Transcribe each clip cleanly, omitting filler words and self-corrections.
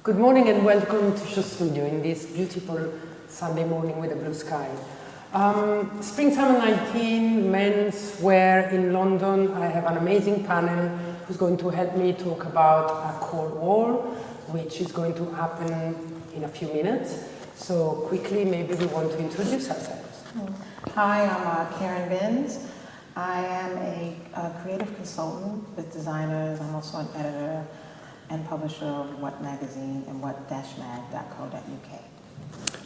Good morning and welcome to Showstudio in this beautiful Sunday morning with a blue sky. Spring-Summer 19 men's wear in London. I have an amazing panel who's going to help me talk about a cold wall, which is going to happen in a few minutes. So quickly, maybe we want to introduce ourselves. Hi, I'm Karen Binns. I am a creative consultant with designers. I'm also an editor and publisher of What Magazine and what-mag.co.uk.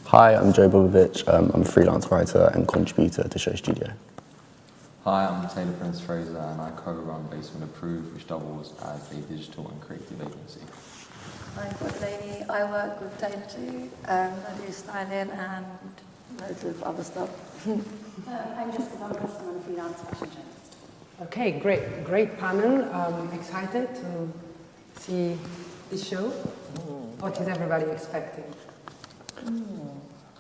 Hi, I'm Bobowicz. I'm a freelance writer and contributor to Showstudio. Hi, I'm Tayler Prince-Fraser and I co-run Basement Approved, which doubles as a digital and creative agency. I'm Delaney. I work with Tayler too. I do styling and loads of other stuff. I'm Jessica Bumpus and I'm a freelance fashion journalist. Okay, great panel. Excited to see this show. What is everybody expecting?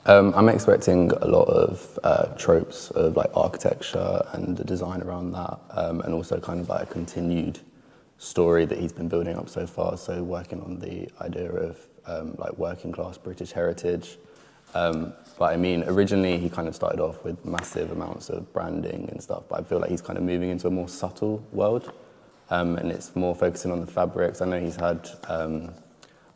I'm expecting a lot of tropes of like architecture and the design around that, and also kind of like a continued story that he's been building up so far. So working on the idea of like working class British heritage. But I mean, originally he kind of started off with massive amounts of branding and stuff, but I feel like he's kind of moving into a more subtle world, and it's more focusing on the fabrics. I know he's had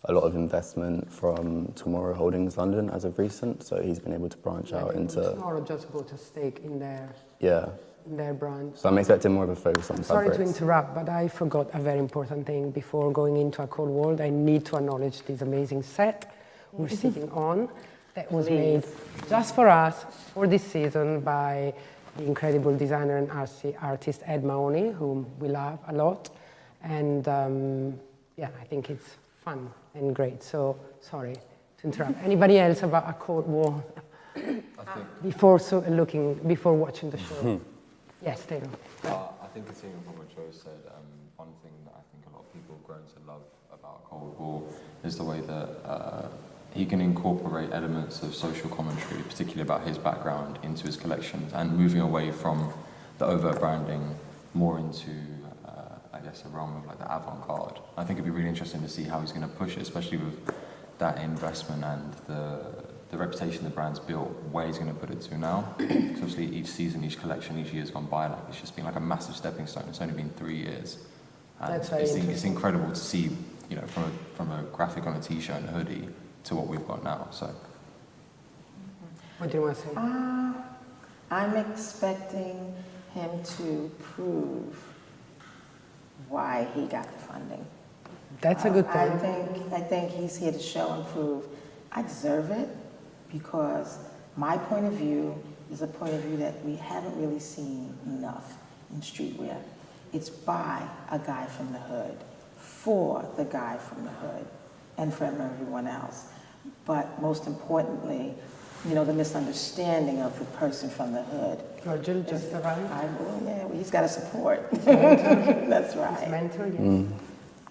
a lot of investment from Tomorrow Holdings London as of recent, so he's been able to branch out into... Tomorrow just bought a stake in their, in their brand. So I'm expecting more of a focus on fabrics. Sorry to interrupt, but I forgot a very important thing before going into a cold world. I need to acknowledge this amazing set we're sitting on that was made just for us for this season by the incredible designer and artist Ed Mahoney, whom we love a lot. And yeah, I think it's fun and great. So sorry to interrupt. Anybody else about a cold war before watching the show? Yes, Taylor. I think continuing from what Joe said, one thing that I think a lot of people have grown to love about Cold War is the way that he can incorporate elements of social commentary, particularly about his background, into his collections, and moving away from the overt branding more into I guess a realm of like the avant-garde. I think it'd be really interesting to see how he's going to push it, especially with that investment and the reputation the brand's built, where he's going to put it to now. Because obviously each season, each collection, each year's gone by, like it's just been like a massive stepping stone. It's only been 3 years. And that's very interesting. It's incredible to see, you know, from a graphic on a t-shirt and a hoodie to what we've got now. So. What do you want to say? I'm expecting him to prove why he got the funding. That's a good point. I think he's here to show and prove I deserve it, because my point of view is a point of view that we haven't really seen enough in streetwear. It's by a guy from the hood, for the guy from the hood, and for everyone else. But most importantly, you know, the misunderstanding of the person from the hood. Virgil just arrived. Yeah, well, he's got to support. That's right. His mentor, yes.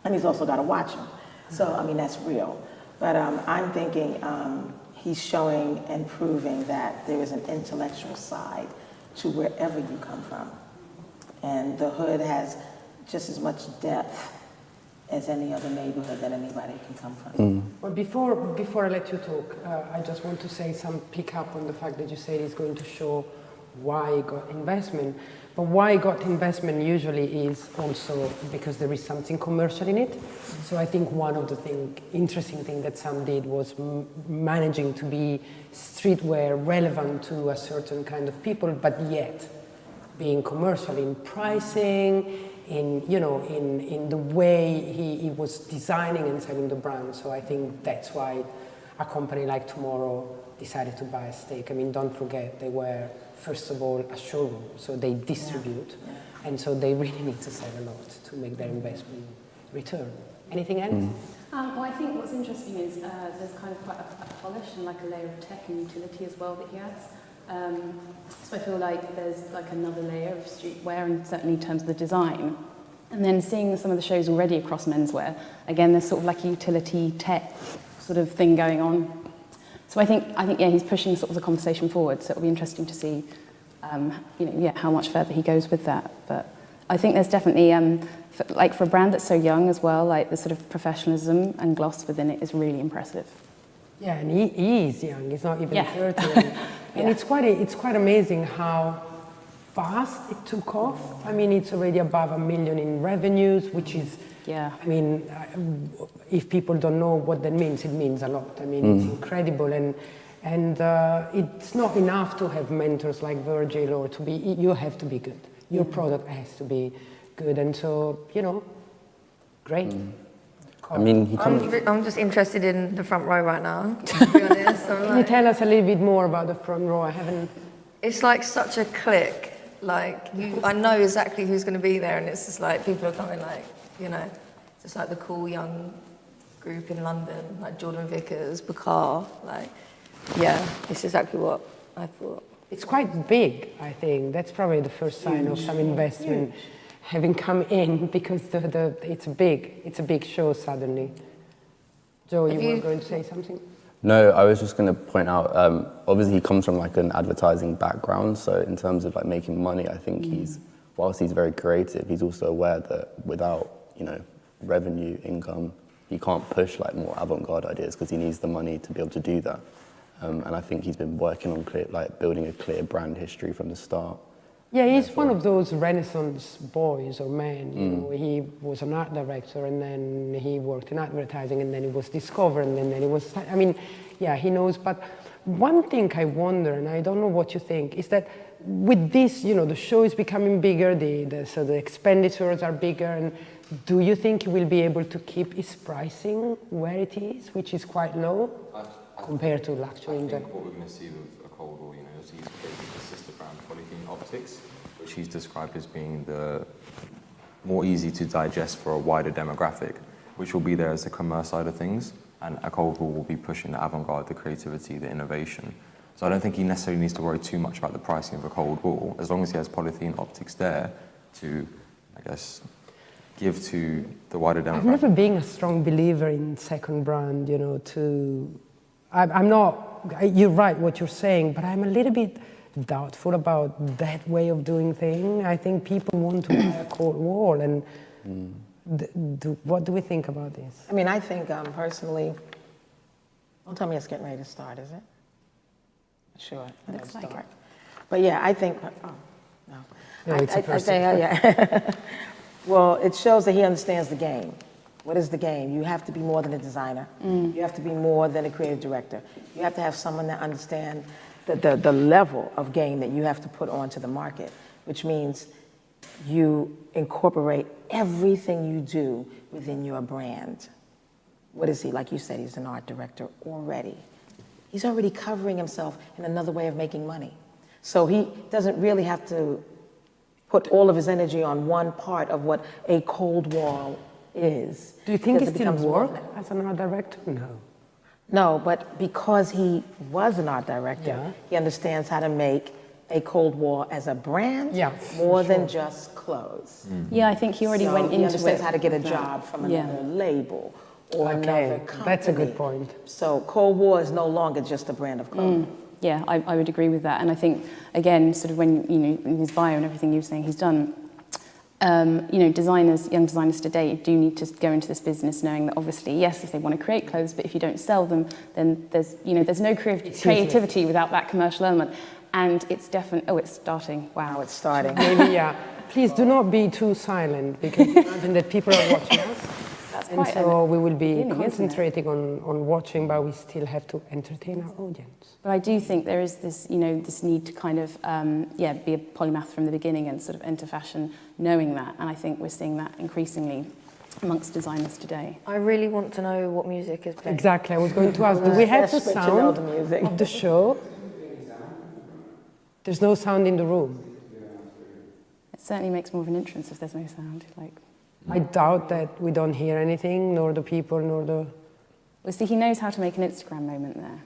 And he's also got to watch him. So, I mean, that's real. But I'm thinking he's showing and proving that there is an intellectual side to wherever you come from. And the hood has just as much depth as any other neighborhood that anybody can come from. Well, before I let you talk, I just want to say pick up on the fact that you said he's going to show why he got investment. But why he got investment usually is also because there is something commercial in it. So I think one of the interesting thing that Sam did was managing to be streetwear relevant to a certain kind of people, but yet being commercial in pricing, in the way he was designing and selling the brand. So I think that's why a company like Tomorrow decided to buy a stake. I mean, don't forget, they were, first of all, a showroom, so they distribute, and so they really need to sell a lot to make their investment return. Anything else? Well, I think what's interesting is there's kind of quite a polish and like a layer of tech and utility as well that he adds. So I feel like there's like another layer of streetwear, and certainly in terms of the design. And then seeing some of the shows already across menswear, again, there's sort of like a utility tech sort of thing going on. So I think yeah, he's pushing sort of the conversation forward. So it'll be interesting to see, how much further he goes with that. But I think there's definitely, for a brand that's so young as well, like the sort of professionalism and gloss within it is really impressive. Yeah, and he is young. He's not even Yeah. 30. And it's quite amazing how fast it took off. I mean, it's already above $1 million in revenues, which is, Yeah. I mean, if people don't know what that means, it means a lot. I mean, it's incredible. And it's not enough to have mentors like Virgil or to be, you have to be good. Your product has to be good. And so, you know, great. I mean, he comes. I'm just interested in the front row right now, to be honest. Can you tell us a little bit more about the front row? I haven't. It's like such a clique. Like, I know exactly who's going to be there, and it's just like people are coming, like, you know, just like the cool young group in London, like Jordan Vickers, Bakar, like, yeah, it's exactly what I thought. It's quite big, I think. That's probably the first sign of some investment having come in, because it's a big show suddenly. Joe, you were going to say something? No, I was just going to point out, obviously he comes from like an advertising background, so in terms of like making money, I think whilst he's very creative, he's also aware that without, you know, revenue, income, he can't push like more avant-garde ideas because he needs the money to be able to do that. And I think he's been working on building a clear brand history from the start. Yeah, he's one of those Renaissance boys or men. You know, he was an art director, and then he worked in advertising, and then he was discovered, and then he was. I mean, yeah, he knows. But one thing I wonder, and I don't know what you think, is that with this, you know, the show is becoming bigger, so the expenditures are bigger, and do you think he will be able to keep his pricing where it is, which is quite low compared to luxury in general? What we're going to see with a Cold War, you know, is he's created the sister brand Polythene Optics, which he's described as being the more easy to digest for a wider demographic, which will be there as the commerce side of things, and a Cold War will be pushing the avant-garde, the creativity, the innovation. So I don't think he necessarily needs to worry too much about the pricing of a Cold War, as long as he has Polythene Optics there to, I guess, give to the wider demographic. I've never been a strong believer in second brand, you know, I'm not, you're right what you're saying, but I'm a little bit doubtful about that way of doing things. I think people want to buy a Cold War, and what do we think about this? I mean, I think personally, don't tell me it's getting ready to start, is it? Sure, Looks like it. But yeah, I think, oh, no. No, it's a person. Yeah. Well, it shows that he understands the game. What is the game? You have to be more than a designer. You have to be more than a creative director. You have to have someone that understands the level of game that you have to put onto the market, which means you incorporate everything you do within your brand. What is he? Like you said, he's an art director already. He's already covering himself in another way of making money. So he doesn't really have to put all of his energy on one part of what a Cold War is. Do you think he because still becomes more works as an art director? No. No, but because he was an art director, he understands how to make a Cold War as a brand more than just clothes. Yeah, I think he already went into he understands it. how to get a job from another label or another company. That's a good point. So Cold War is no longer just a brand of clothing. Yeah, I would agree with that. And I think, again, sort of when, you know, in his bio and everything you were saying he's done, you know, designers, young designers today do need to go into this business knowing that obviously, yes, if they want to create clothes, but if you don't sell them, then there's, you know, there's no creativity without that commercial element. And it's definitely, oh, it's starting. Wow, It's starting. Maybe, yeah. Please do not be too silent, because imagine that people are watching us. That's And quite so we will be beginning, isn't it? concentrating on watching, but we still have to entertain our audience. But I do think there is this, you know, this need to kind of, be a polymath from the beginning and sort of enter fashion knowing that. And I think we're seeing that increasingly amongst designers today. I really want to know what music is playing. Exactly. I was going to ask, do we have the Desperate to know sound the music. of the show? There's no sound in the room. It certainly makes more of an entrance if there's no sound. Like, I doubt that we don't hear anything, nor the people, nor the... well, see, he knows how to make an Instagram moment there.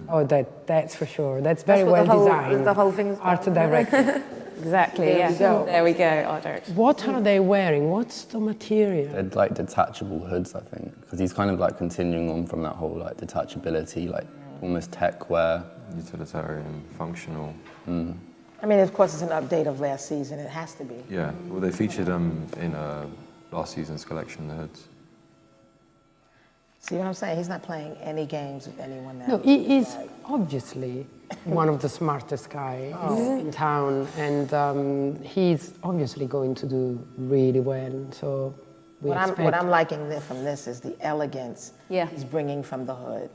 Oh, that's for sure. That's very what well designed. the whole thing's Art director. Exactly, There yeah. we go. There we go, art director. What are they wearing? What's the material? They're like detachable hoods, I think, because he's kind of like continuing on from that whole like detachability, like almost tech wear. Utilitarian, functional. I mean, of course, it's an update of last season. It has to be. Yeah, well, they featured in last season's collection, the hoods. See what I'm saying? He's not playing any games with anyone else. No, he is obviously one of the smartest guys in town, and he's obviously going to do really well. So What I'm liking from this is the elegance Yeah. he's bringing from the hood.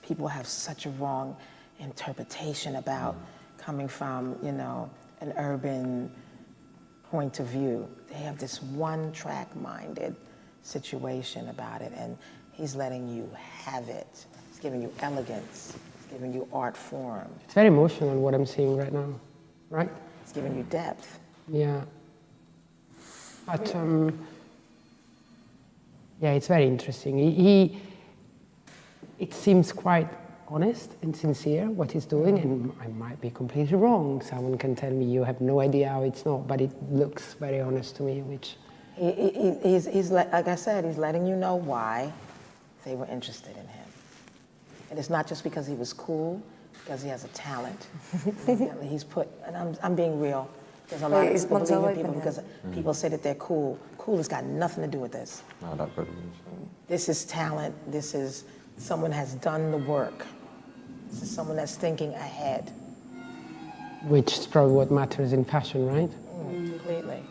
People have such a wrong interpretation about coming from, you know, an urban point of view. They have this one-track-minded situation about it, and he's letting you have it. He's giving you elegance. He's giving you art form. It's very emotional what I'm seeing right now, right? He's giving you depth. Yeah. But yeah, it's very interesting. It seems quite honest and sincere what he's doing, and I might be completely wrong. Someone can tell me you have no idea how it's not, but it looks very honest to me, which... He's like I said, he's letting you know why they were interested in him. And it's not just because he was cool, because he has a talent. He's put, and I'm being real. There's a lot of people believe in people because people say that they're cool. Cool has got nothing to do with this. No, that privilege. This is talent. This is someone has done the work. This is someone that's thinking ahead. Which is probably what matters in fashion, right? Completely.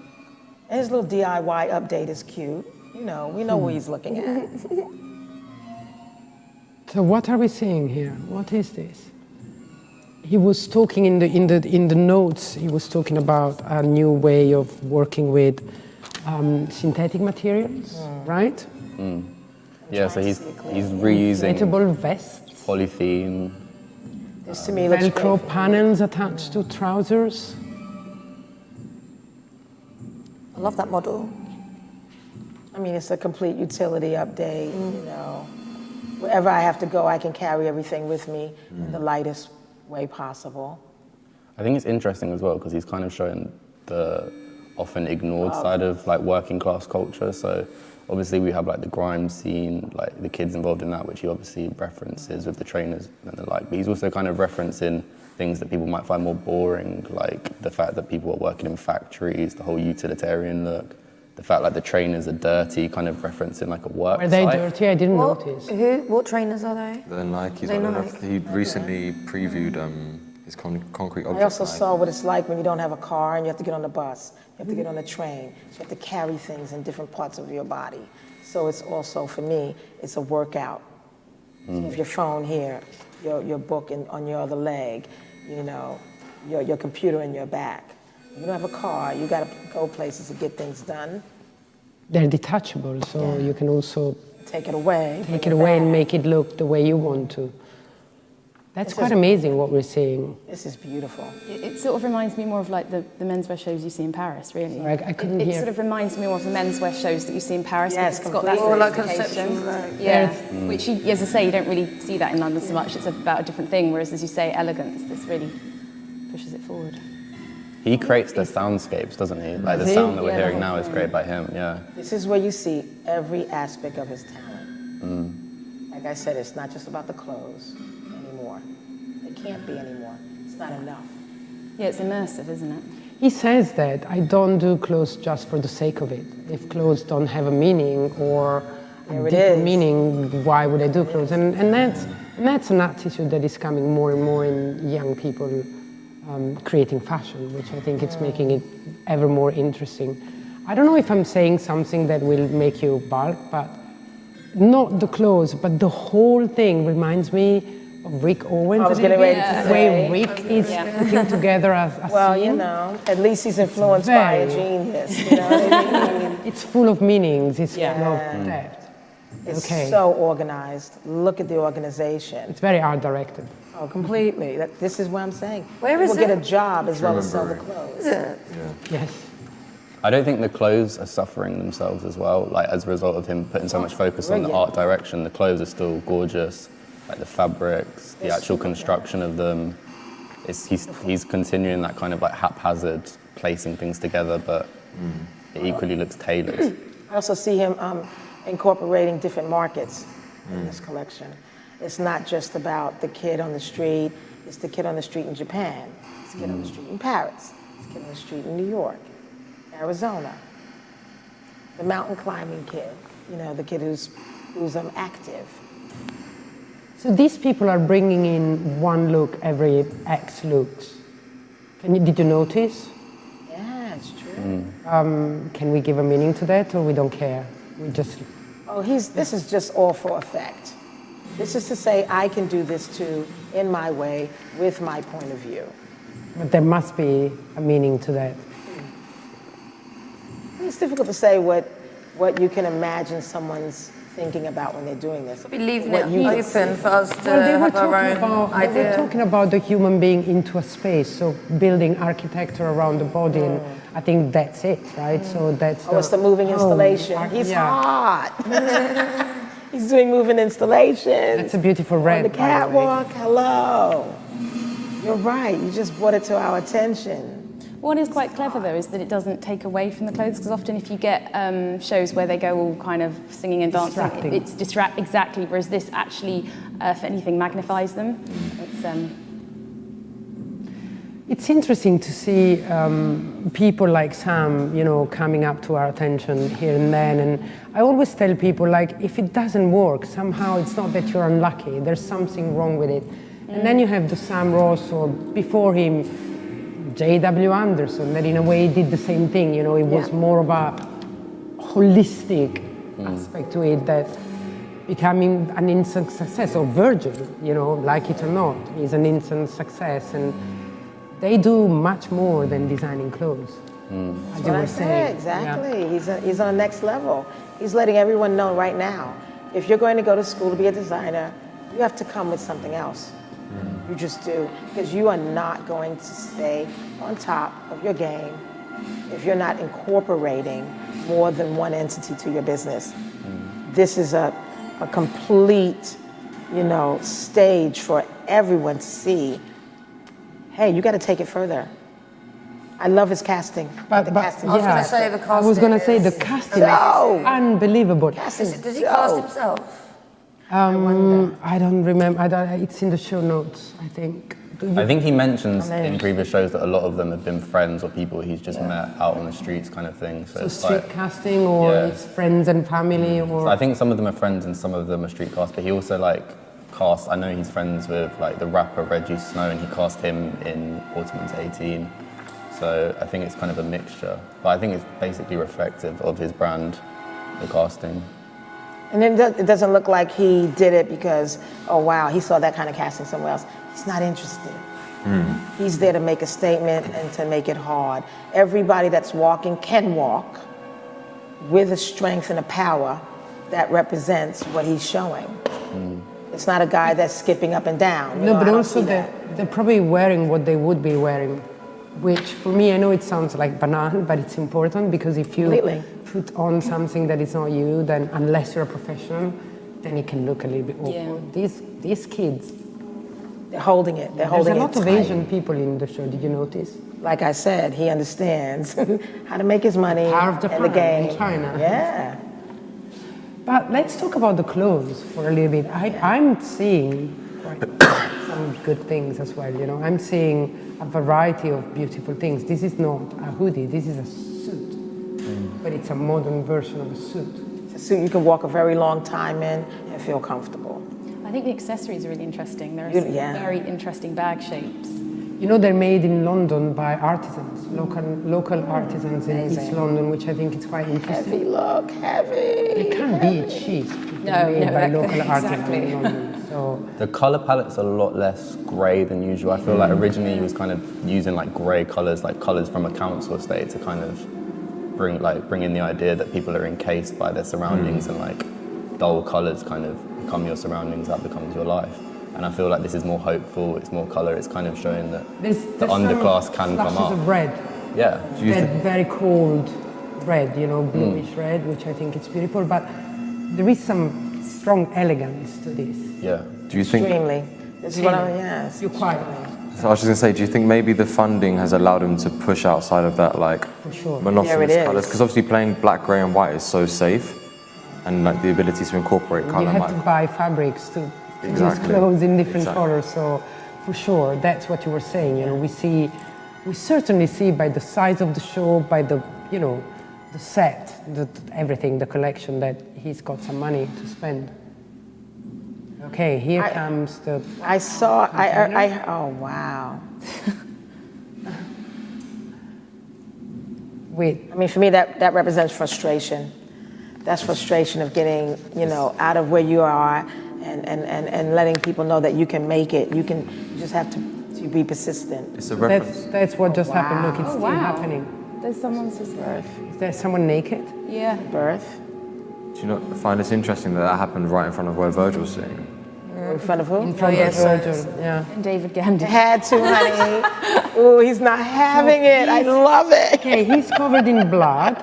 And his little DIY update is cute. You know, we know what he's looking at. So what are we seeing here? What is this? He was talking in the notes. He was talking about a new way of working with synthetic materials, right? Yeah, so he's reusing Inflatable vests, polythene. This to me looks Velcro great. panels attached to trousers. I love that model. I mean, it's a complete utility update, you know. Wherever I have to go, I can carry everything with me in the lightest way possible. I think it's interesting as well because he's kind of showing the often ignored side of like working class culture. So obviously we have like the grime scene, like the kids involved in that, which he obviously references with the trainers and the like. But he's also kind of referencing things that people might find more boring, like the fact that people are working in factories, the whole utilitarian look, the fact like the trainers are dirty, kind of referencing like a work Are they site. dirty? I didn't notice. What trainers are they? The Nikes, They like, Nike. he recently previewed his concrete object. I also line. saw what it's like when you don't have a car and you have to get on the bus, you have to get on the train, so you have to carry things in different parts of your body. So it's also, for me, it's a workout. So you have your phone here, your book on your other leg, you know, your computer in your back. You don't have a car, you gotta go places to get things done. They're detachable, so you can also Take it away. take it bring away and back. make it look the way you want to. That's quite amazing what we're seeing. This is beautiful. It sort of reminds me more of like the menswear shows you see in Paris, really. Sorry, I couldn't it hear. sort of reminds me more of the menswear shows that you see in Paris. Yes, because it's got that completely. Or like sophistication. conceptual, like, Yeah, which, as I say, you don't really see that in London so much. It's about a different thing, whereas, as you say, elegance, this really pushes it forward. He creates the soundscapes, doesn't he? Like the Does he? sound that we're Yeah, hearing the now whole is thing. created by him, yeah. This is where you see every aspect of his talent. Like I said, it's not just about the clothes anymore. It can't be anymore. It's not enough. Yeah, it's immersive, isn't it? He says that I don't do clothes just for the sake of it. If clothes don't have a meaning or There a it deeper is. meaning, why would I do clothes? And that's an attitude that is coming more and more in young people creating fashion, which I think it's making it ever more interesting. I don't know if I'm saying something that will make you balk, but not the clothes, but the whole thing reminds me of Rick Owens. I was a getting little ready bit. to The way say. Rick is putting together a Well, scene. you know, at least he's influenced by a very- genius. You know what I mean? It's full of meanings, it's full Yeah. of depth. It's Okay. so organized. Look at the organization. It's very art directed. Oh, completely. This is what I'm saying. Where is People get it? a job as well as sell the Remember clothes. Is it? Yes. I don't think the clothes are suffering themselves as well, like as a result of him putting so much focus on the Brilliant. art direction. The clothes are still gorgeous, like the fabrics, the actual construction of them. He's continuing that kind of like haphazard placing things together, but it equally looks tailored. I also see him incorporating different markets in this collection. It's not just about the kid on the street It's the kid on the street in Japan. It's the kid on the street in Paris. It's the kid on the street in New York, Arizona. The mountain climbing kid, you know, the kid who's active. So these people are bringing in one look every X looks. Did you notice? Yeah, it's true. Can we give a meaning to that, or we don't care? We just. Oh, this is just all for effect. This is to say, I can do this too, in my way, with my point of view. But there must be a meaning to that. It's difficult to say what you can imagine someone's thinking about when they're doing this. We're leaving What it you can open see. for us to Well, have our own they were idea. talking about the human being into a space, so building architecture around the body, and I think that's it, right? So that's. Oh, it's the moving installation. He's hot. He's doing moving installations. That's a beautiful red. On the catwalk. Hello. You're right. You just brought it to our attention. What is quite clever though is that it doesn't take away from the clothes, because often if you get shows where they go all kind of singing and dancing, Distracting. it's exactly, whereas this actually, if anything, magnifies them. It's interesting to see people like Sam, you know, coming up to our attention here and then. And I always tell people, like, if it doesn't work, somehow it's not that you're unlucky. There's something wrong with it. And then you have the Sam Ross, or before him, J.W. Anderson, that in a way did the same thing. You know, it was more of a holistic aspect to it, that becoming an instant success, or Virgil, you know, like it or not, is an instant success. And they do much more than designing clothes. As you were saying. Exactly. Yeah. He's on the next level. He's letting everyone know right now, if you're going to go to school to be a designer, you have to come with something else. You just do, because you are not going to stay on top of your game if you're not incorporating more than one entity to your business. This is a complete, you know, stage for everyone to see. Hey, you got to take it further. I love his casting. But casting. I was going to say the casting. I was going to say the is- casting is unbelievable. Does he cast himself? I don't remember. It's in the show notes, I think. I think he mentions in previous shows that a lot of them have been friends or people he's just met out on the streets, kind of thing. So, So it's street like, casting, or Yeah. it's friends and family, or. so I think some of them are friends and some of them are street cast. But he also like cast. I know he's friends with like the rapper Reggie Snow, and he cast him in Waterman's 18. So I think it's kind of a mixture. But I think it's basically reflective of his brand, the casting. And then it doesn't look like he did it because, oh wow, he saw that kind of casting somewhere else. He's not interested. He's there to make a statement and to make it hard. Everybody that's walking can walk with a strength and a power that represents what he's showing. It's not a guy that's skipping up and down. You No, know, but I don't also see that. they're probably wearing what they would be wearing, which for me, I know it sounds like banal, but it's important, because if you Completely. put on something that is not you, then unless you're a professional, then it can look a little bit awkward. These kids, They're holding it. They're holding there's a it lot of tight. Asian people in the show, did you notice? Like I said, he understands how to make his money Power of in the Japan, game. in China. Yeah. But let's talk about the clothes for a little bit. I'm seeing some good things as well, you know. I'm seeing a variety of beautiful things. This is not a hoodie, this is a suit. But it's a modern version of a suit. It's a suit you can walk a very long time in and feel comfortable. I think the accessories are really interesting. There are some Yeah. very interesting bag shapes. You know, they're made in London by artisans, local artisans in East Amazing. London, which I think is quite interesting. Heavy look, heavy. It can't be cheap. No, made no, by that- local artisans exactly. in London. So The color palette's a lot less grey than usual. I feel like originally he was kind of using like grey colors, like colors from a council estate, to kind of bring in the idea that people are encased by their surroundings, and like dull colors kind of become your surroundings, that becomes your life. And I feel like this is more hopeful, it's more color, it's kind of showing that there's the some underclass can come flashes up. of red. Yeah. Very cold red, you know, bluish red, which I think is beautiful, but there is some strong elegance to this. Yeah. Do you think? Extremely. This is what I'm, yes. You're quite So I was just gonna say, do you think maybe the funding has allowed him to push outside of that like For sure. There monotonous it is. colours? Because obviously playing black, grey, and white is so safe, and like the ability to incorporate You colour have might. to buy fabrics to use Exactly. clothes in different Exactly. colors. So for sure, that's what you were saying. You know, we certainly see by the size of the show, by the, you know, the set, everything, the collection, that he's got some money to spend. Okay, here comes the. Oh wow. Wait. I mean, for me, that represents frustration. That's frustration of getting, you know, out of where you are and letting people know that you can make it. You just have to be persistent. It's a reference. That's what just happened. Look, it's still happening. There's someone's just birth. Is there someone naked? Yeah. Birth. Do you not find this interesting that happened right in front of where Virgil's sitting? In front of who? In front of Virgil, yeah. And David Gandhi. Had to, honey. Ooh, he's not having it. I love it. Okay, he's covered in blood.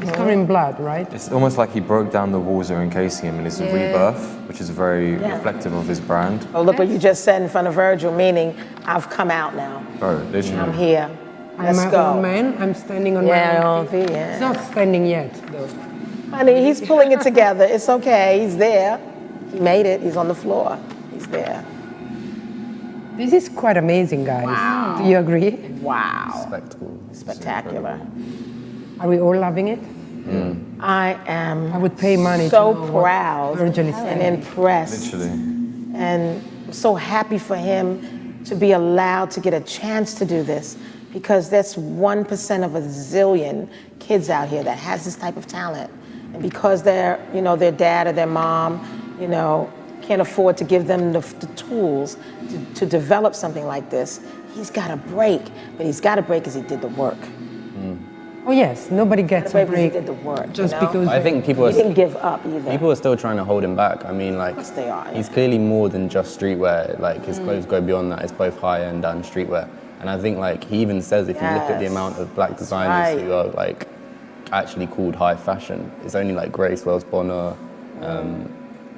He's covered in blood, right? It's almost like he broke down the walls that are encasing him, and it's a rebirth, which is very reflective of his brand. Oh, look what you just said in front of Virgil, meaning I've come out now. Bro, literally. I'm here. I'm Let's my go. own man. I'm standing on my Yeah, own feet. yeah. He's not standing yet, though. Honey, he's pulling it together. It's okay. He's there. He made it. He's on the floor. He's there. This is quite amazing, guys. Wow. Do you agree? Wow. Spectacle. Spectacular. Are we all loving it? I am I would pay money so to know what proud Virgil is and saying. impressed. Literally. And I'm so happy for him to be allowed to get a chance to do this, because that's 1% of a zillion kids out here that has this type of talent. And because their dad or their mom, you know, can't afford to give them the tools to develop something like this, he's got a break. But he's got a break because he did the work. Oh yes, nobody gets a break He did the work. just you know? because. I think people He didn't give up either. People are still trying to hold him back. I mean, like, course they are, yeah. he's clearly more than just streetwear. Like, his clothes go beyond that. It's both high-end and streetwear. And I think, like, he even says if you look at the Yes. amount of black designers right. who are, like, actually called high fashion, it's only, like, Grace Wells Bonner,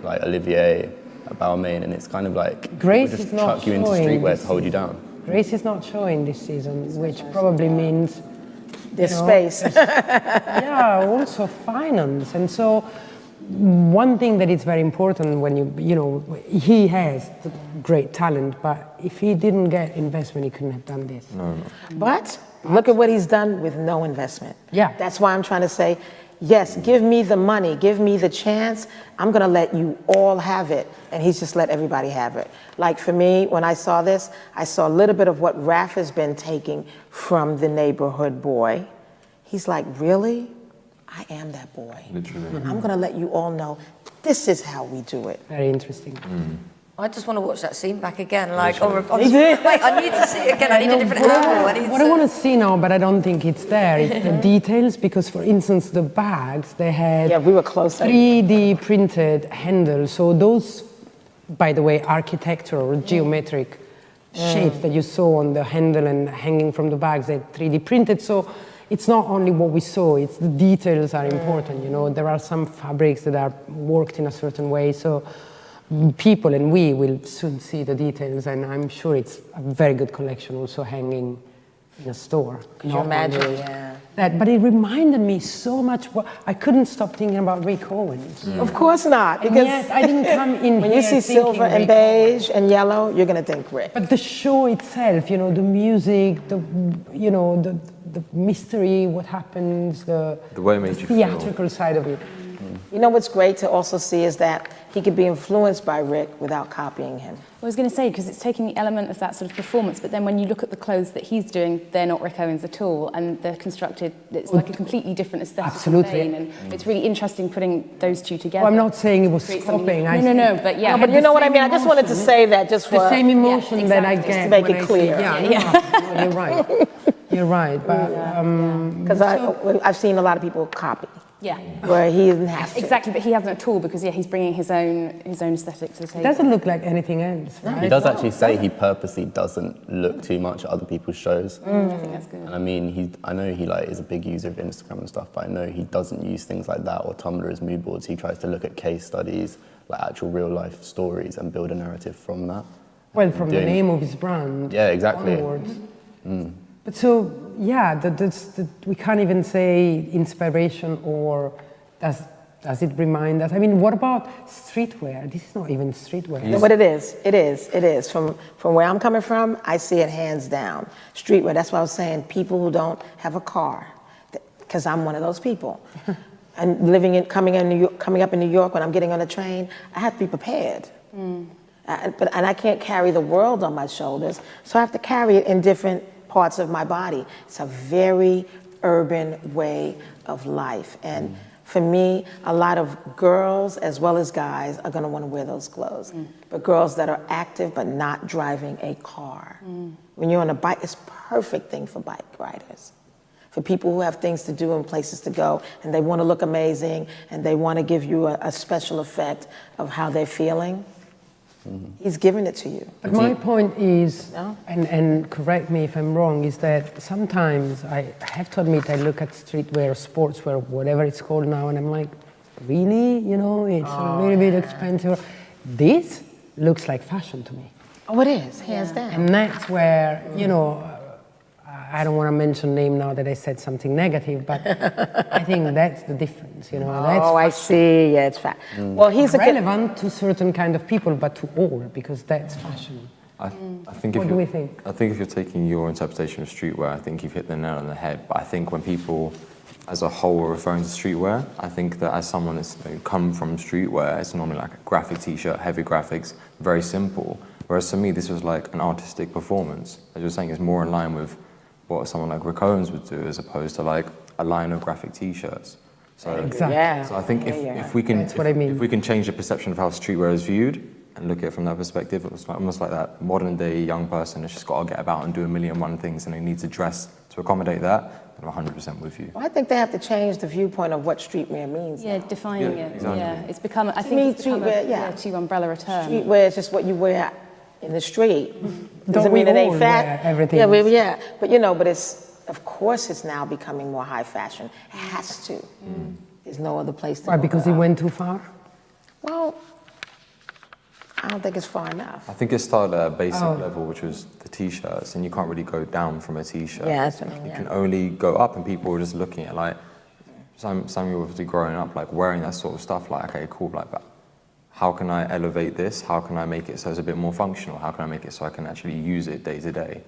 like, Olivier, Balmain, and it's kind of like, Grace people is just not chuck you into showing streetwear this to hold you down. Grace is not showing this season, which probably means There's you know, space. yeah, also finance. And so one thing that is very important when you know, he has the great talent, but if he didn't get investment, he couldn't have done this. But look at what he's done with no investment. Yeah. That's why I'm trying to say, yes, give me the money, give me the chance. I'm going to let you all have it. And he's just let everybody have it. Like for me, when I saw this, I saw a little bit of what Raph has been taking from the neighborhood boy. He's like, really? I am that boy. Literally. I'm going to let you all know this is how we do it. Very interesting. I just want to watch that scene back again. Like, wait, did. I need to see it again. I need a different angle. What I want to see now, but I don't think it's there, is the details, because for instance, the bags, they had Yeah, we were close. 3D printed handles. So those, by the way, architectural, geometric shapes that you saw on the handle and hanging from the bags, they're 3D printed. So it's not only what we saw, it's the details are important. You know, there are some fabrics that are worked in a certain way. So people and we will soon see the details, and I'm sure it's a very good collection also hanging in a store. Could you imagine? Yeah. That, but it reminded me so much. I couldn't stop thinking about Rick Owens. Of course not, And because yet I didn't come in when here you see thinking silver and Rick beige and yellow, you're going to think Rick. But the show itself, you know, the music, the mystery, what happens, the way it made you feel. theatrical side of it. You know what's great to also see is that he could be influenced by Rick without copying him. I was going to say, because it's taking the element of that sort of performance, but then when you look at the clothes that he's doing, they're not Rick Owens at all, and they're constructed, it's like a completely different aesthetic. Absolutely. And it's really interesting putting those two together. Well, I'm not saying it was Create something copying. new. No, but yeah. No, but you know what I mean? I just wanted to say that just for... The same emotion Yeah, that I exactly. get Just to make when it I clear. See, no, you're right. You're right. But Because I've seen a lot of people copy, Yeah. where he didn't have to. Exactly, but he hasn't at all, because he's bringing his own aesthetic to the it table. doesn't look like anything else, right? He does actually say he purposely doesn't look too much at other people's shows. I think that's good. And I mean, I know he like is a big user of Instagram and stuff, but I know he doesn't use things like that or Tumblr as mood boards. He tries to look at case studies, like actual real life stories, and build a narrative from that. Well, from the Doing- name of his brand. Yeah, exactly. Onwards. But so, yeah, we can't even say inspiration, or Does it remind us? I mean, what about streetwear? This is not even streetwear. No, but it is. From where I'm coming from, I see it hands down. Streetwear, that's why I was saying people who don't have a car, because I'm one of those people. And coming up in New York, when I'm getting on a train, I have to be prepared. And I can't carry the world on my shoulders, so I have to carry it in different parts of my body. It's a very urban way of life. And for me, a lot of girls as well as guys are gonna wanna wear those clothes. But girls that are active but not driving a car. When you're on a bike, it's a perfect thing for bike riders. For people who have things to do and places to go, and they wanna look amazing, and they wanna give you a special effect of how they're feeling. He's giving it to you. But my point is, No? and correct me if I'm wrong, is that sometimes I have to admit I look at streetwear, sportswear, whatever it's called now, and I'm like, really? You know, it's a little bit expensive. This looks like fashion to me. Oh, it is, hands down. And that's where, you know, I don't want to mention name now that I said something negative, but I think that's the difference, you know. That's I see, yeah, it's fat. Well, he's relevant to certain kind of people, but to all, because that's fashion. I think What do we think? I think if you're taking your interpretation of streetwear, I think you've hit the nail on the head. But I think when people, as a whole, are referring to streetwear, I think that as someone that's come from streetwear, it's normally like a graphic T-shirt, heavy graphics, very simple. Whereas to me, this was like an artistic performance. As you're saying, it's more in line with what someone like Rick Owens would do, as opposed to like a line of graphic T-shirts. So, Exactly. Yeah. so I think if we can, That's what I mean. if we can change the perception of how streetwear is viewed and look at it from that perspective, it was almost like that modern day young person that's just got to get about and do 1,000,001 things, and they need to dress to accommodate that. I'm 100% with you. Well, I think they have to change the viewpoint of what streetwear means. Yeah, defining Yeah, it. exactly. Yeah, it's become. I To think me, it's become streetwear, a yeah. too umbrella a term. Streetwear is just what you wear in the street. Don't Doesn't we mean it ain't all fat. wear everything? Yeah, but you know, but of course it's now becoming more high fashion. It has to. There's no other place to Why, go. because he went too far? Well, I don't think it's far enough. I think it started at a basic level, which was the T-shirts, and you can't really go down from a T-shirt. Yeah, that's what I mean, You yeah. can only go up, and people were just looking at like, some you obviously growing up, like wearing that sort of stuff, like, okay, cool, like, but how can I elevate this? How can I make it so it's a bit more functional? How can I make it so I can actually use it day to day?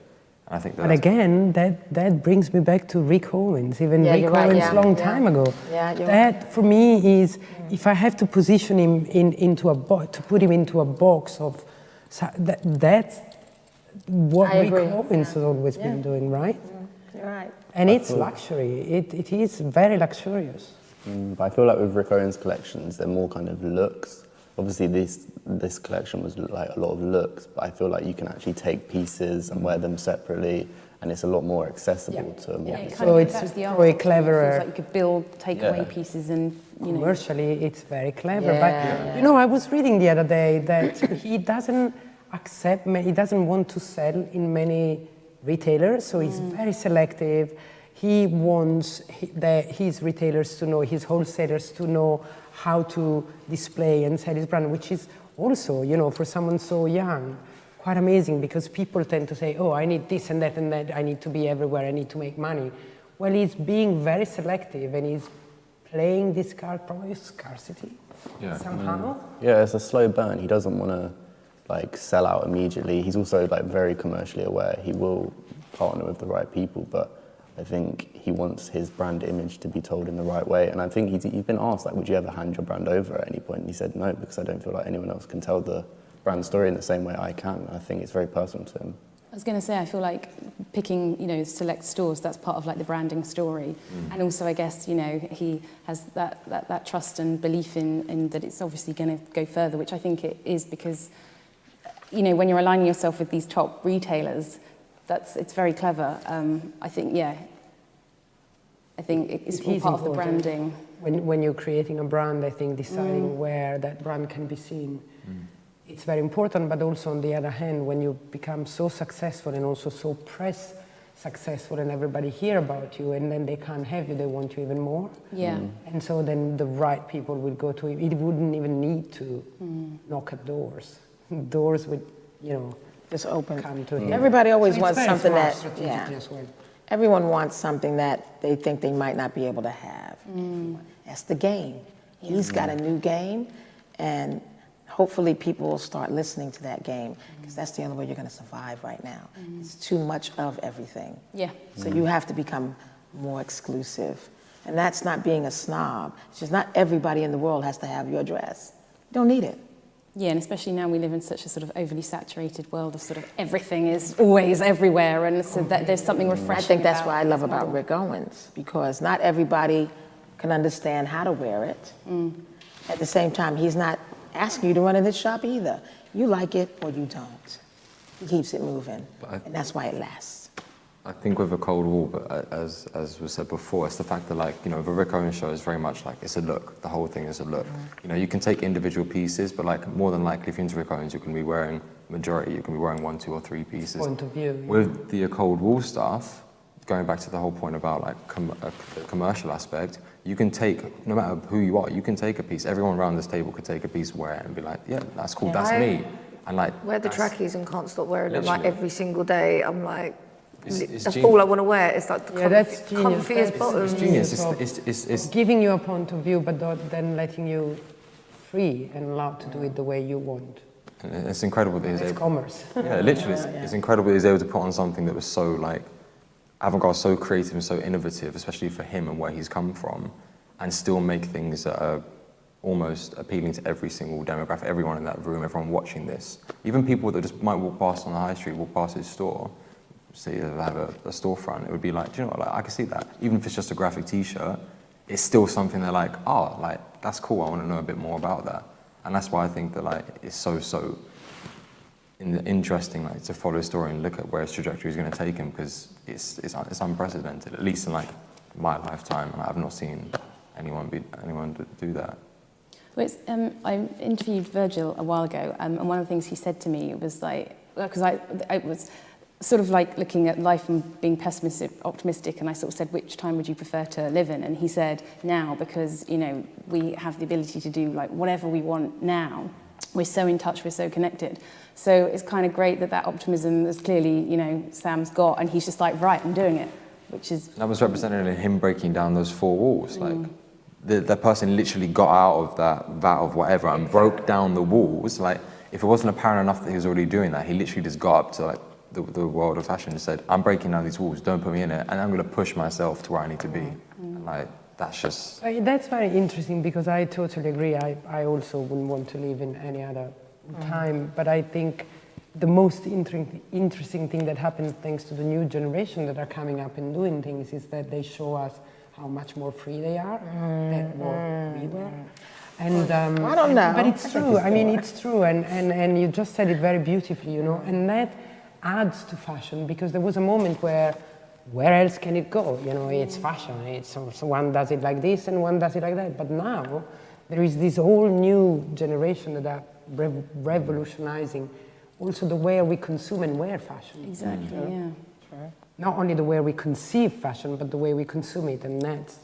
And I think But that's again, that brings me back to Rick Owens, even Yeah, Rick you're right, Owens yeah, long yeah. time ago. Yeah, you're That for me is, if I have to position him into a to put him into a box of, that's what I Rick agree. Owens has always been doing, right? You're right. And it's luxury. It is very luxurious. But I feel like with Rick Owens collections, they're more kind of looks. Obviously, this collection was like a lot of looks, but I feel like you can actually take pieces and wear them separately, and it's a lot more accessible to more Yeah, it people. kind of So goes it's back to the probably art. It cleverer. feels like you could build, take away Yeah. pieces, and you know. Commercially, it's very clever. Yeah, But you know, I was reading the other day that he doesn't he doesn't want to sell in many retailers, so he's very selective. He wants his retailers to know, his wholesalers to know how to display and sell his brand, which is also, you know, for someone so young, quite amazing, because people tend to say, oh, I need this and that, I need to be everywhere, I need to make money. Well, he's being very selective, and he's playing this card, probably scarcity, somehow. Yeah, it's a slow burn. He doesn't want to like sell out immediately. He's also like very commercially aware. He will partner with the right people, but I think he wants his brand image to be told in the right way. And I think he's been asked, like, would you ever hand your brand over at any point? And he said no, because I don't feel like anyone else can tell the brand story in the same way I can. I think it's very personal to him. I was going to say, I feel like picking, you know, select stores, that's part of like the branding story. And also, I guess, you know, he has that trust and belief in that it's obviously going to go further, which I think it is, because, you know, when you're aligning yourself with these top retailers, it's very clever. I think, yeah, I think it's all part of the branding. When you're creating a brand, I think deciding where that brand can be seen, it's very important. But also, on the other hand, when you become so successful and also so press successful, and everybody hear about you, and then they can't have you, they want you even more. Yeah. And so then the right people will go to him. It wouldn't even need to knock at doors. Doors would, you know, Just open. come to him. Everybody always So it's wants very something smart that, strategically as well. Everyone wants something that they think they might not be able to have. That's the game. He's got a new game, and hopefully people will start listening to that game, because that's the only way you're going to survive right now. It's too much of everything. Yeah. So you have to become more exclusive. And that's not being a snob. It's just not everybody in the world has to have your dress. You don't need it. Yeah, and especially now we live in such a sort of overly saturated world of sort of everything is always everywhere, and so that there's something refreshing. I think that's about what I love this about model. Rick Owens, because not everybody can understand how to wear it. At the same time, he's not asking you to run in his shop either. You like it or you don't. He keeps it moving, and that's why it lasts. I think with a Cold War, but as was said before, it's the fact that, like, you know, the Rick Owens show is very much like, it's a look. The whole thing is a look. You know, you can take individual pieces, but like more than likely, if you're into Rick Owens, you can be wearing majority. You can be wearing 1, 2, or 3 pieces. Point of view. Yeah. With the Cold War stuff, going back to the whole point about like the commercial aspect, you can take, no matter who you are, you can take a piece. Everyone around this table could take a piece, wear it, and be like, yeah, that's cool. That's me. And like, Wear the trackies and can't stop wearing them like every single day. I'm like, It's that's genius. all I want to wear. It's like the That's genius. comfiest That's bottoms. genius. It's giving you a point of view, but then letting you free and allowed to do it the way you want. It's incredible that he's It's able. commerce. Yeah, literally, it's incredible that he's able to put on something that was so like avant-garde, so creative, and so innovative, especially for him and where he's come from, and still make things that are almost appealing to every single demographic, everyone in that room, everyone watching this, even people that just might walk past on the high street, walk past his store. See, they have a storefront, it would be like, do you know what, like, I can see that. Even if it's just a graphic t-shirt, it's still something they're like, oh, like, that's cool, I want to know a bit more about that. And that's why I think that, like, it's so interesting, like, to follow his story and look at where his trajectory is going to take him, because it's unprecedented, at least in, like, my lifetime, and I've not seen anyone do that. Well, I interviewed Virgil a while ago, and one of the things he said to me was like, because I was sort of like looking at life and being pessimistic, optimistic, and I sort of said, which time would you prefer to live in? And he said, now, because, you know, we have the ability to do like whatever we want now. We're so in touch, we're so connected. So it's kind of great that that optimism is clearly, you know, Sam's got, and he's just like, right, I'm doing it, which is... That was represented in him breaking down those 4 walls, like, the person literally got out of that vat of whatever and broke down the walls. Like, if it wasn't apparent enough that he was already doing that, he literally just got up to like the world of fashion and said, I'm breaking down these walls, don't put me in it, and I'm going to push myself to where I need to be. And like, that's just... That's very interesting, because I totally agree. I also wouldn't want to live in any other time, but I think the most interesting thing that happens thanks to the new generation that are coming up and doing things is that they show us how much more free they are than what we were. And I don't know. But it's true. I mean, it's true. And you just said it very beautifully, you know. And that adds to fashion, because there was a moment where else can it go? You know, it's fashion. It's also one does it like this and one does it like that. But now there is this whole new generation that are revolutionizing also the way we consume and wear fashion. Exactly, yeah. Not only the way we conceive fashion, but the way we consume it, and that's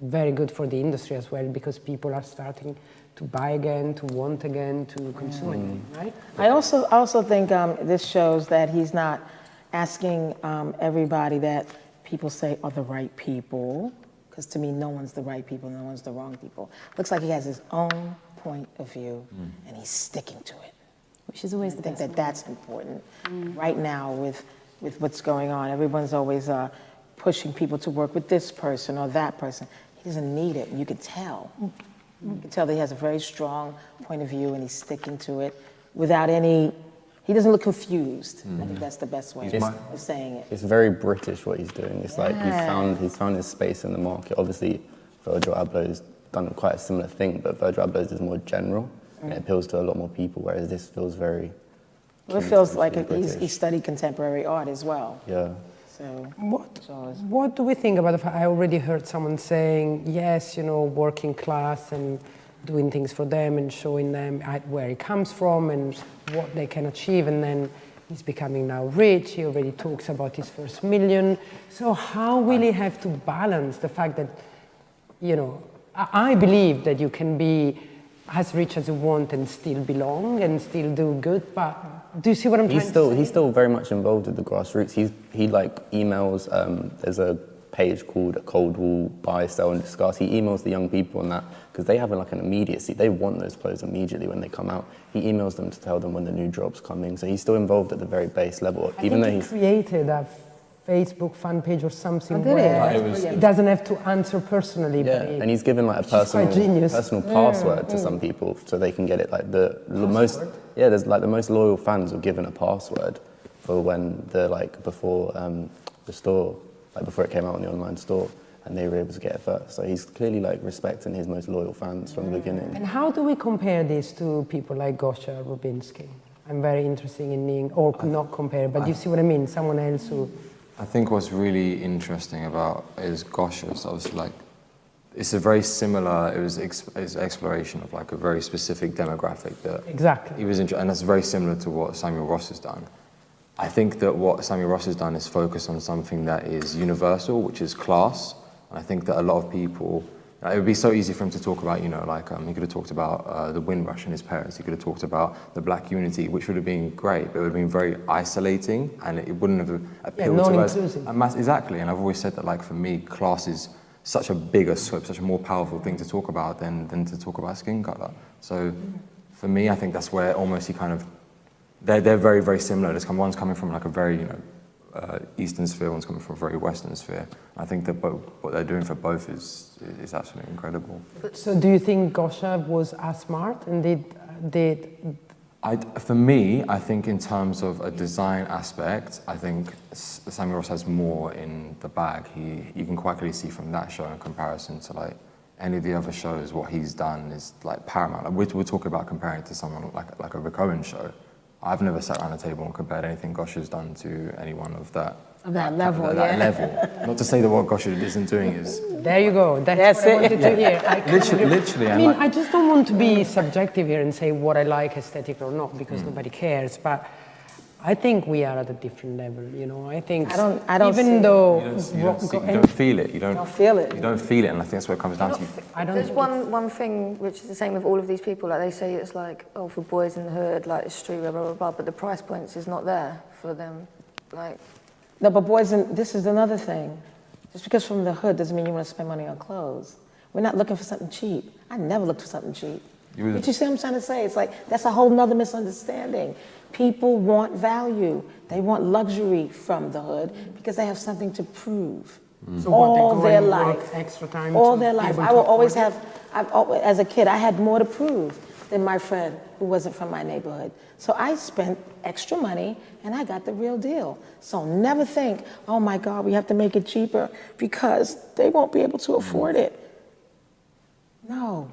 very good for the industry as well, because people are starting to buy again, to want again, to consume again, right? I also think this shows that he's not asking everybody that people say are the right people, because to me, no one's the right people, no one's the wrong people. Looks like he has his own point of view, and he's sticking to it. Which is always I the think best. that's important. Right now, with what's going on, everyone's always pushing people to work with this person or that person. He doesn't need it, and you can tell. You can tell that he has a very strong point of view, and he's sticking to it without any... He doesn't look confused. I think that's the best way of saying it. It's very British what he's doing. It's like he's found his space in the market. Obviously, Virgil Abloh's done quite a similar thing, but Virgil Abloh's is more general, and it appeals to a lot more people, whereas this feels very... Well, it feels like he British. studied contemporary art as well. Yeah. So What do we think about the fact, I already heard someone saying, yes, you know, working class and doing things for them and showing them where he comes from and what they can achieve, and then he's becoming now rich, he already talks about his first million. So how will he have to balance the fact that, you know, I believe that you can be as rich as you want and still belong and still do good, but do you see what I'm trying to say? He's still very much involved with the grassroots. He like emails, there's a page called Cold Wall Buy, Sell and Discuss. He emails the young people on that because they have like an immediacy. They want those clothes immediately when they come out. He emails them to tell them when the new drop's coming. So he's still involved at the very base level. I think he created a Facebook fan page or something where he doesn't have to answer personally. Yeah, but and he's given like a personal password to some people so they can get it. Like the most, there's like the most loyal fans were given a password for when before the store, like before it came out on the online store, and they were able to get it first. So he's clearly like respecting his most loyal fans from the beginning. And how do we compare this to people like Gosha Rubinski? I'm very interested in not compare, but you see what I mean? Someone else who. I think what's really interesting about is Gosha's obviously like, it's a very similar, it was exploration of like a very specific demographic that Exactly. and that's very similar to what Samuel Ross has done. I think that what Samuel Ross has done is focus on something that is universal, which is class. And I think that a lot of people, it would be so easy for him to talk about, he could have talked about the Windrush and his parents. He could have talked about the black unity, which would have been great, but it would have been very isolating and it wouldn't have appealed to us. Exactly, and I've always said that, like, for me, class is such a bigger scope, such a more powerful thing to talk about than to talk about skin color. So for me, I think that's where almost he kind of, they're very, very similar. One's coming from like a very, Eastern sphere, one's coming from a very Western sphere. I think that what they're doing for both is absolutely incredible. So do you think Gosha was as smart and did For me, I think in terms of a design aspect, I think Samuel Ross has more in the bag. You can quite clearly see from that show in comparison to like any of the other shows, what he's done is like paramount. Like we're talking about comparing it to someone like a Rick Owens show. I've never sat around a table and compared anything Gosha's done to anyone of that. That level, that level. Not to say that what Gosha isn't doing is... There you go. That's what I wanted to hear. Literally. I mean, I just don't want to be subjective here and say what I like, aesthetic or not, because nobody cares. But I think we are at a different level, I think I don't even though you don't feel it. You don't feel it. You don't feel it, and I think that's what it comes down to. There's one thing which is the same with all of these people. Like they say, it's like, oh, for boys in the hood, like it's street, blah blah blah. But the price points is not there for them, like. No, but this is another thing. Just because from the hood doesn't mean you want to spend money on clothes. We're not looking for something cheap. I never looked for something cheap. But you see what I'm trying to say? It's like, that's a whole nother misunderstanding. People want value. They want luxury from the hood because they have something to prove. So all their life. Extra time. All their life. I will always have, as a kid, I had more to prove than my friend who wasn't from my neighborhood. So I spent extra money and I got the real deal. So never think, oh my God, we have to make it cheaper because they won't be able to afford it. No.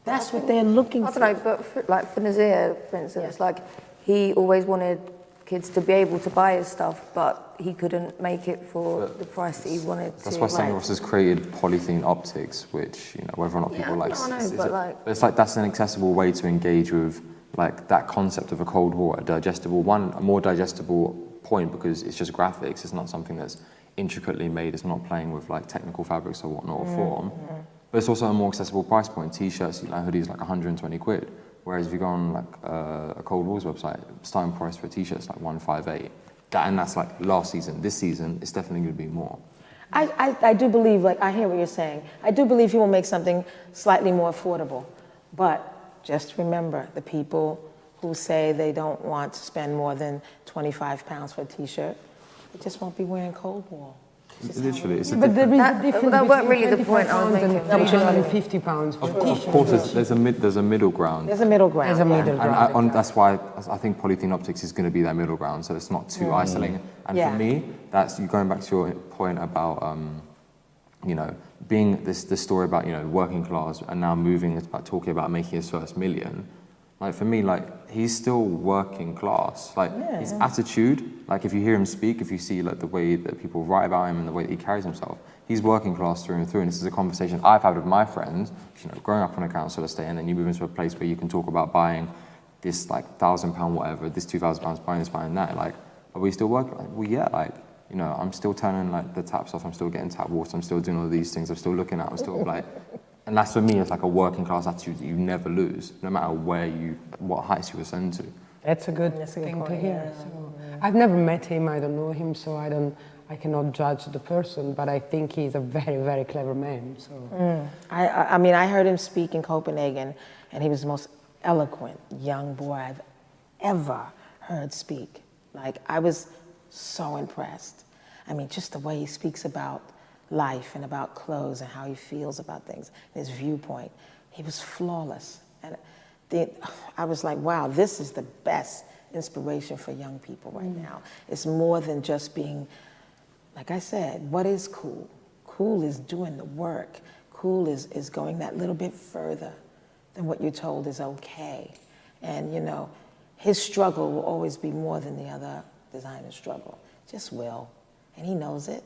That's what they're looking for. I don't know, but for Nazir, for instance, like he always wanted kids to be able to buy his stuff, but he couldn't make it for the price that he wanted to. That's why Samuel Ross has created polythene optics, which, whether or not people like. But it's like that's an accessible way to engage with like that concept of a Cold War, a more digestible point because it's just graphics. It's not something that's intricately made. It's not playing with like technical fabrics or whatnot or form. But it's also a more accessible price point. T-shirts, hoodies, like 120 quid. Whereas if you go on like a Cold War's website, starting price for a T-shirt is like 158. And that's like last season. This season, it's definitely going to be more. I do believe, like, I hear what you're saying. I do believe he will make something slightly more affordable. But just remember, the people who say they don't want to spend more than 25 pounds for a T-shirt, they just won't be wearing Cold War. Literally, it's a but there is a difference. That weren't really the point I was making. And 350 pounds. Of course, there's a middle ground. There's a middle ground. There's a middle ground. And that's why I think polythene optics is going to be that middle ground, so it's not too isolating. And for me, that's you going back to your point about, being this story about working class and now moving about talking about making his first million. Like for me, like he's still working class. Like his attitude, like if you hear him speak, if you see like the way that people write about him and the way that he carries himself, he's working class through and through. And this is a conversation I've had with my friends. Growing up on a council estate, and then you move into a place where you can talk about buying this like £1,000 whatever, this £2,000 buying this, buying that. Like, are we still working? Like, well, yeah. Like, I'm still turning like the taps off. I'm still getting tap water. I'm still doing all these things. I'm still looking at. I'm still like. And that's for me, it's like a working class attitude that you never lose, no matter what heights you ascend to. That's a good thing to hear. So, I've never met him, I don't know him, so I I cannot judge the person, but I think he's a very, very clever man. So I mean, I heard him speak in Copenhagen, and he was the most eloquent young boy I've ever heard speak. Like, I was so impressed. I mean, just the way he speaks about life and about clothes and how he feels about things, his viewpoint. He was flawless. And I was like, wow, this is the best inspiration for young people right now. It's more than just being, like I said, what is cool? Cool is doing the work. Cool is going that little bit further than what you're told is okay. And, you know, his struggle will always be more than the other designer's struggle. Just will. And he knows it,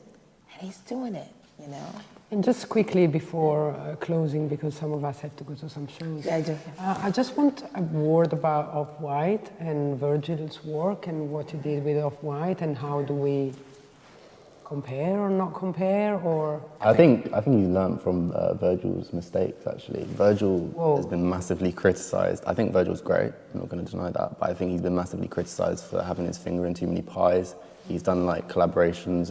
and he's doing it, you know? And just quickly before closing, because some of us have to go to some shows. Yeah, I do. I just want a word about Off-White and Virgil's work and what you did with Off-White, and how do we compare or not compare, or? I think you learned from Virgil's mistakes, actually. Virgil has been massively criticised. I think Virgil's great, I'm not going to deny that, but I think he's been massively criticised for having his finger in too many pies. He's done like collaborations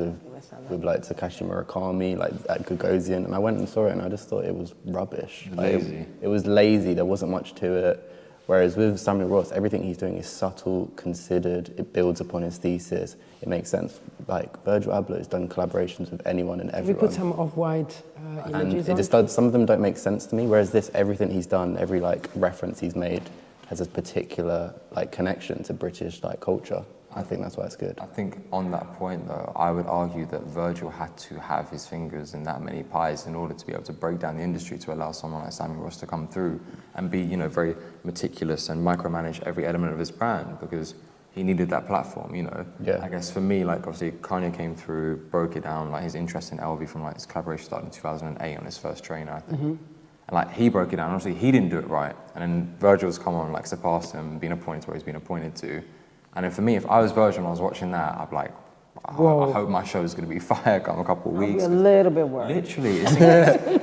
with like Takashi Murakami, like at Gagosian, and I went and saw it and I just thought it was rubbish. Lazy. It was lazy, there wasn't much to it. Whereas with Samuel Ross, everything he's doing is subtle, considered, it builds upon his thesis, it makes sense. Like Virgil Abloh has done collaborations with anyone and everyone. We put some Off-White and images it on. just does, some of them don't make sense to me, whereas this, everything he's done, every like reference he's made has a particular like connection to British like culture. I think that's why it's good. I think on that point though, I would argue that Virgil had to have his fingers in that many pies in order to be able to break down the industry to allow someone like Samuel Ross to come through and be, you know, very meticulous and micromanage every element of his brand, because he needed that platform, you know. Yeah. I guess for me, like obviously Kanye came through, broke it down, like his interest in LV from like his collaboration started in 2008 on his first trainer, I think. And like he broke it down, obviously he didn't do it right. And then Virgil's come on, like surpassed him, been appointed to where he's been appointed to. And then for me, if I was Virgil and I was watching that, I'd be like, I hope my show is going to be fire come a couple of weeks. I'll be a little bit worried. Literally,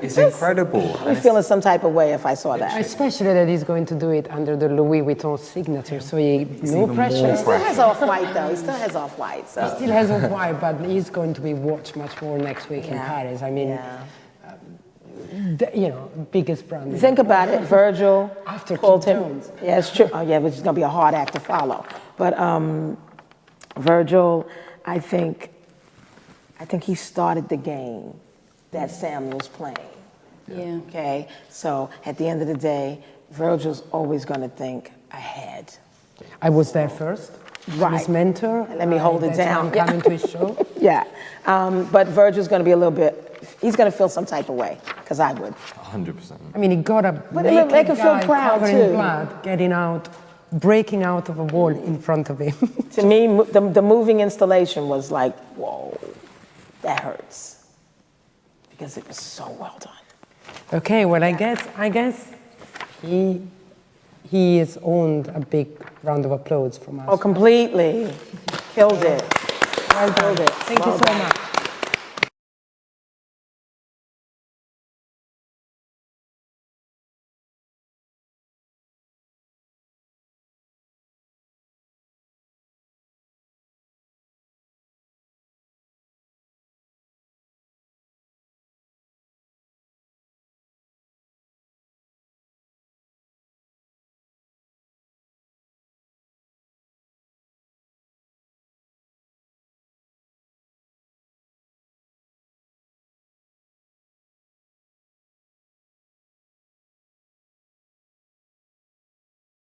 it's incredible. I'd be feeling some type of way if I saw that. Especially that he's going to do it under the Louis Vuitton signature, so he no pressure. He still has Off-White though. He still has Off-White. So. He still has Off-White, but he's going to be watched much more next week in Yeah. Paris. I mean, Yeah. you know, biggest brand. Think about it, Virgil After called Keith him. Jones. Yeah, it's true. Oh, yeah, which is going to be a hard act to follow. But Virgil, I think he started the game that Samuel's playing. Yeah. Okay, so at the end of the day, Virgil's always going to think ahead. I was there first. Right. His mentor. Let me hold it that's why down. I'm coming to his show. Yeah, but Virgil's going to be a little bit. He's going to feel some type of way, because I would. 100%. I mean, he got a But it make him feel guy proud, covered in too. blood, getting out, breaking out of a wall in front of him. To me, the moving installation was like, whoa, that hurts, because it was so well done. Okay, well, I guess he has owned a big round of applause from us. Oh, completely. Killed it. Well done. Killed it. Thank you Well so done. much.